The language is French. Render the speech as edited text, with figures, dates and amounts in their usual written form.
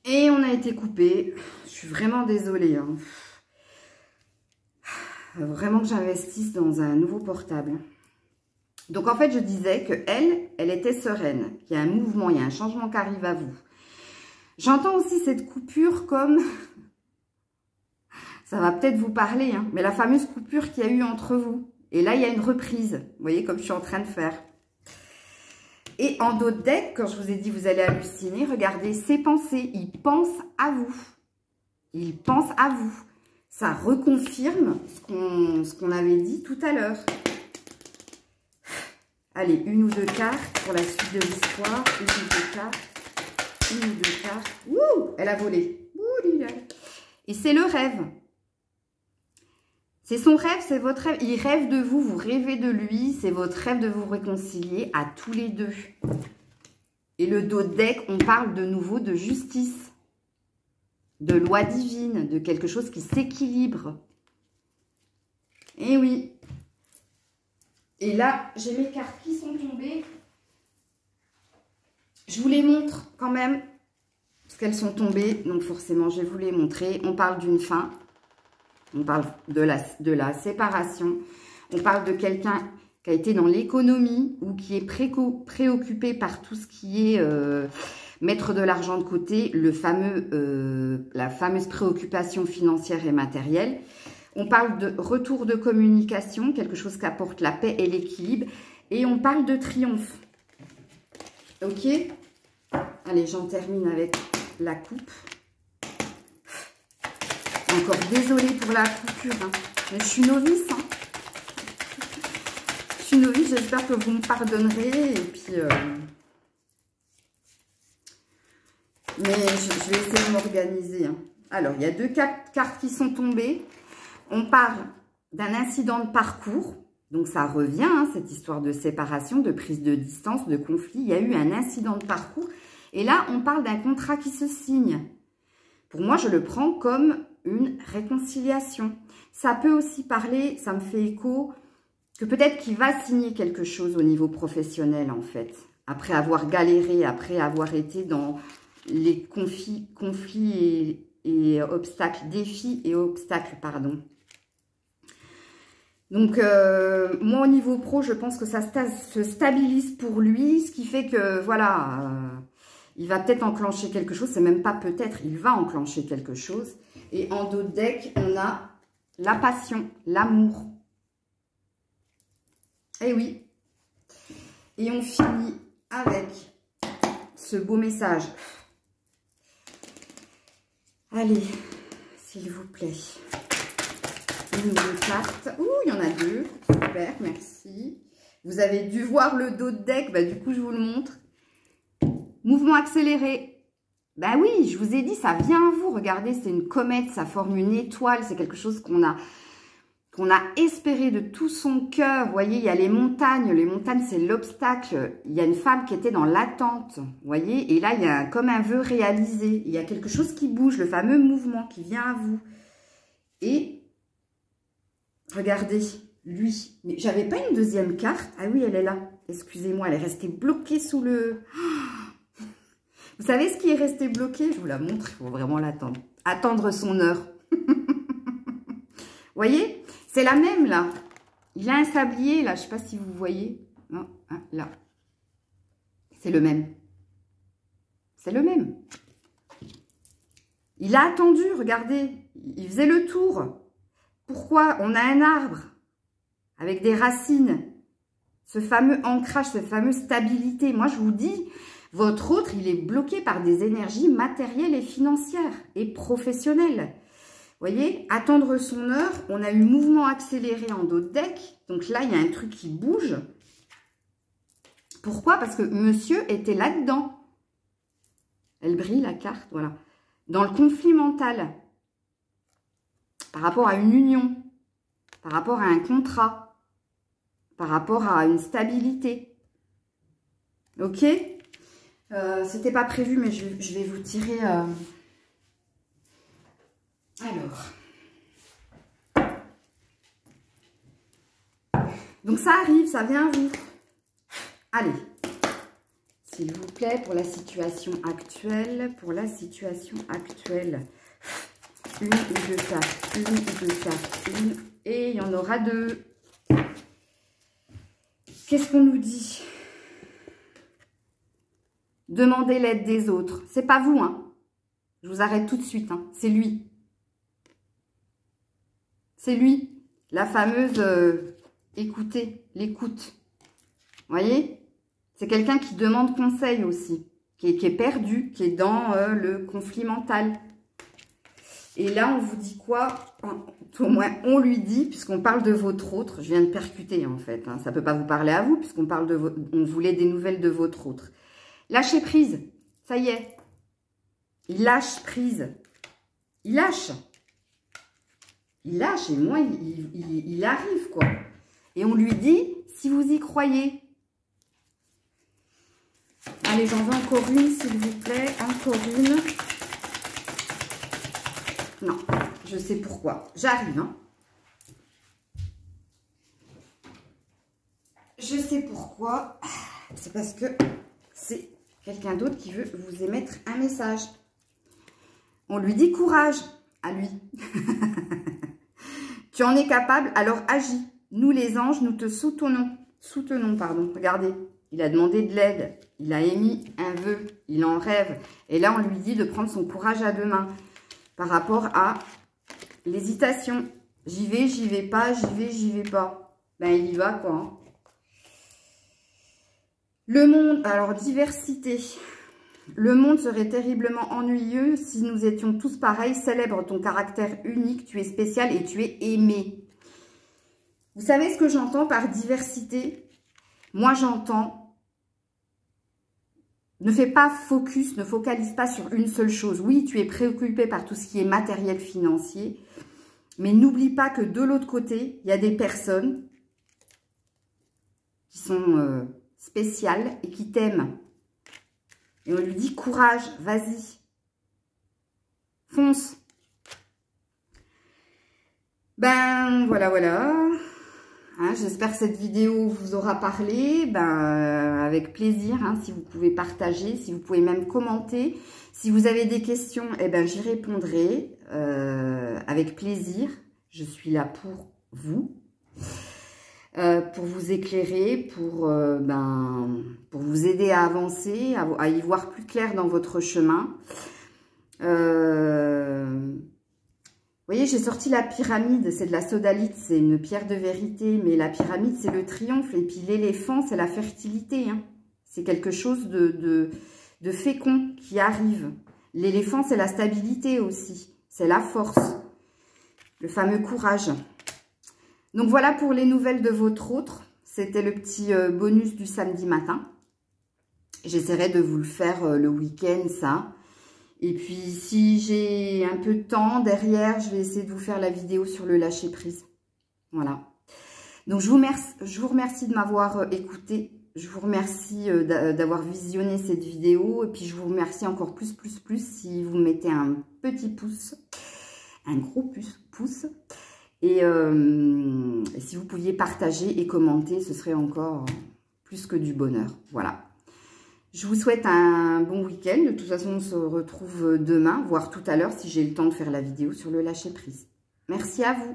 Et on a été coupé. Je suis vraiment désolée. Hein. Vraiment que j'investisse dans un nouveau portable. Donc, en fait, je disais que elle était sereine. Qu'il y a un mouvement, il y a un changement qui arrive à vous. J'entends aussi cette coupure comme... Ça va peut-être vous parler, hein, mais la fameuse coupure qu'il y a eu entre vous. Et là, il y a une reprise. Vous voyez, comme je suis en train de faire. Et en dos de deck, quand je vous ai dit vous allez halluciner, regardez ses pensées. Il pense à vous. Il pense à vous. Ça reconfirme ce qu'on avait dit tout à l'heure. Allez, une ou deux cartes pour la suite de l'histoire. Une ou deux cartes. Une ou deux cartes. Ouh, elle a volé. Ouh, et c'est le rêve. C'est son rêve, c'est votre rêve. Il rêve de vous, vous rêvez de lui. C'est votre rêve de vous réconcilier à tous les deux. Et le dos de deck, on parle de nouveau de justice, de loi divine, de quelque chose qui s'équilibre. Et oui. Et là, j'ai mes cartes qui sont tombées. Je vous les montre quand même, parce qu'elles sont tombées. Donc forcément, je vais vous les montrer. On parle d'une fin. On parle de la séparation. On parle de quelqu'un qui a été dans l'économie ou qui est préoccupé par tout ce qui est mettre de l'argent de côté, la fameuse préoccupation financière et matérielle. On parle de retour de communication, quelque chose qui apporte la paix et l'équilibre. Et on parle de triomphe. Ok? Allez, j'en termine avec la coupe. Encore désolée pour la coupure, hein. Mais je suis novice. Hein. Je suis novice, j'espère que vous me pardonnerez. Et puis, mais je vais essayer de m'organiser. Hein. Alors, il y a deux cartes qui sont tombées. On parle d'un incident de parcours. Donc, ça revient, hein, cette histoire de séparation, de prise de distance, de conflit. Il y a eu un incident de parcours. Et là, on parle d'un contrat qui se signe. Pour moi, je le prends comme une réconciliation. Ça peut aussi parler, ça me fait écho, que peut-être qu'il va signer quelque chose au niveau professionnel, en fait. Après avoir galéré, après avoir été dans les conflits et obstacles, défis et obstacles, pardon. Donc, moi, au niveau pro, je pense que ça se stabilise pour lui, ce qui fait que, voilà, il va peut-être enclencher quelque chose. C'est même pas peut-être, il va enclencher quelque chose. Et en dos de deck, on a la passion, l'amour. Eh oui. Et on finit avec ce beau message. Allez, s'il vous plaît. Une ou deux cartes. Ouh, il y en a deux. Super, merci. Vous avez dû voir le dos de deck. Bah, du coup, je vous le montre. Mouvement accéléré. Ben oui, je vous ai dit, ça vient à vous. Regardez, c'est une comète, ça forme une étoile. C'est quelque chose qu'on a espéré de tout son cœur. Vous voyez, il y a les montagnes. Les montagnes, c'est l'obstacle. Il y a une femme qui était dans l'attente. Vous voyez, et là, il y a comme un vœu réalisé. Il y a quelque chose qui bouge, le fameux mouvement qui vient à vous. Et regardez, lui. Mais j'avais pas une deuxième carte. Ah oui, elle est là. Excusez-moi, elle est restée bloquée sous le... Vous savez ce qui est resté bloqué? Je vous la montre, il faut vraiment l'attendre. Attendre son heure. Vous voyez? C'est la même, là. Il a un sablier, là. Je ne sais pas si vous voyez. Non, hein, là. C'est le même. C'est le même. Il a attendu, regardez. Il faisait le tour. Pourquoi? On a un arbre avec des racines. Ce fameux ancrage, cette fameuse stabilité. Moi, je vous dis... Votre autre, il est bloqué par des énergies matérielles et financières et professionnelles. Vous voyez, attendre son heure, on a eu mouvement accéléré en dos de deck. Donc là, il y a un truc qui bouge. Pourquoi? Parce que monsieur était là-dedans. Elle brille, la carte, voilà. Dans le conflit mental. Par rapport à une union. Par rapport à un contrat. Par rapport à une stabilité. Ok? C'était pas prévu, mais je vais vous tirer... Alors. Donc, ça arrive, ça vient à vous. Allez. s'il vous plaît, pour la situation actuelle. Pour la situation actuelle. Une ou deux cartes, une ou deux cartes, une. Et il y en aura deux. Qu'est-ce qu'on nous dit? Demandez l'aide des autres. C'est pas vous, hein. Je vous arrête tout de suite, hein. C'est lui. C'est lui. La fameuse écoutez, l'écoute. Vous voyez? C'est quelqu'un qui demande conseil aussi. Qui est perdu, qui est dans le conflit mental. Et là, on vous dit quoi? Au moins, on lui dit, puisqu'on parle de votre autre. Je viens de percuter, en fait. Hein. Ça ne peut pas vous parler à vous, puisqu'on parle de on voulait des nouvelles de votre autre. Lâchez prise. Ça y est. Il lâche prise. Il lâche. Il lâche et moi, il arrive, quoi. Et on lui dit, si vous y croyez. Allez, j'en veux encore une, s'il vous plaît. Encore une. Non, je sais pourquoi. J'arrive, hein. Je sais pourquoi. C'est parce que c'est quelqu'un d'autre qui veut vous émettre un message. On lui dit courage à lui. Tu en es capable, alors agis. Nous, les anges, nous te soutenons. Soutenons, pardon. Regardez, il a demandé de l'aide. Il a émis un vœu. Il en rêve. Et là, on lui dit de prendre son courage à deux mains. Par rapport à l'hésitation. J'y vais pas, j'y vais pas. Ben, il y va, quoi. Hein. Le monde, alors diversité. Le monde serait terriblement ennuyeux si nous étions tous pareils. Célèbre ton caractère unique, tu es spécial et tu es aimé. Vous savez ce que j'entends par diversité? Moi, j'entends, ne fais pas focus, ne focalise pas sur une seule chose. Oui, tu es préoccupé par tout ce qui est matériel, financier, mais n'oublie pas que de l'autre côté, il y a des personnes qui sont spéciales et qui t'aiment. Et on lui dit courage, vas-y, fonce. Ben voilà, voilà. Hein, j'espère que cette vidéo vous aura parlé. Ben avec plaisir, hein, si vous pouvez partager, si vous pouvez même commenter. Si vous avez des questions, eh ben j'y répondrai avec plaisir. Je suis là pour vous. Pour vous éclairer, pour vous aider à avancer, à y voir plus clair dans votre chemin. Vous voyez, j'ai sorti la pyramide, c'est de la sodalite, c'est une pierre de vérité, mais la pyramide, c'est le triomphe, et puis l'éléphant, c'est la fertilité. Hein. C'est quelque chose de fécond qui arrive. L'éléphant, c'est la stabilité aussi, c'est la force, le fameux courage. Donc voilà pour les nouvelles de votre autre. C'était le petit bonus du samedi matin. J'essaierai de vous le faire le week-end, ça. Et puis si j'ai un peu de temps derrière, je vais essayer de vous faire la vidéo sur le lâcher prise. Voilà. Donc je vous remercie de m'avoir écouté. Je vous remercie d'avoir visionné cette vidéo. Et puis je vous remercie encore plus si vous mettez un petit pouce, un gros pouce. Et si vous pouviez partager et commenter, ce serait encore plus que du bonheur. Voilà. Je vous souhaite un bon week-end. De toute façon, on se retrouve demain, voire tout à l'heure, si j'ai le temps de faire la vidéo sur le lâcher prise. Merci à vous.